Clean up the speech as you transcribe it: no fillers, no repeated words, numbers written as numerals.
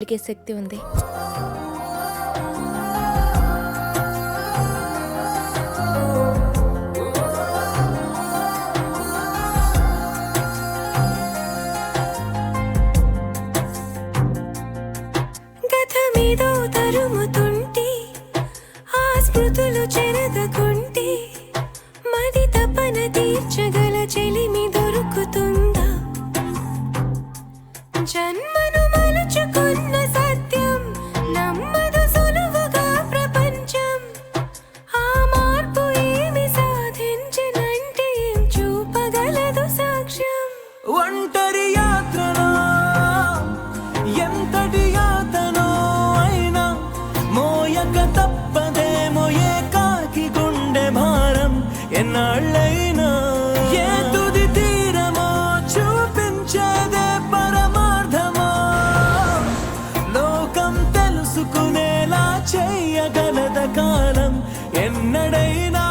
శక్తి ఉంది. గతమేదో తరుముతుంటే ఆ స్మృతులు చెరదకుంటే మది తపన తీర్చగల చెలిమి దొరుకుతుందా? జన్మను మలుచుకున్న సత్యం నమ్మదు సులువుగా ప్రపంచం. ఆ మార్పు ఏమి సాధించినంటే ఏం చూపగలదు సాక్ష్యం? ఒంటరి యాత్రలో ఎంతటి యాతనో అయినా మోయక తప్పదేమో ఏకాకి గుండె భారం. ఎన్నాళ్ళైనా ఏ తుది తీరమో చూపించేదే పరమార్థమో. లోకం తెలుసుకునేలా చెయ్యగలద కాలం ఎన్నడైనా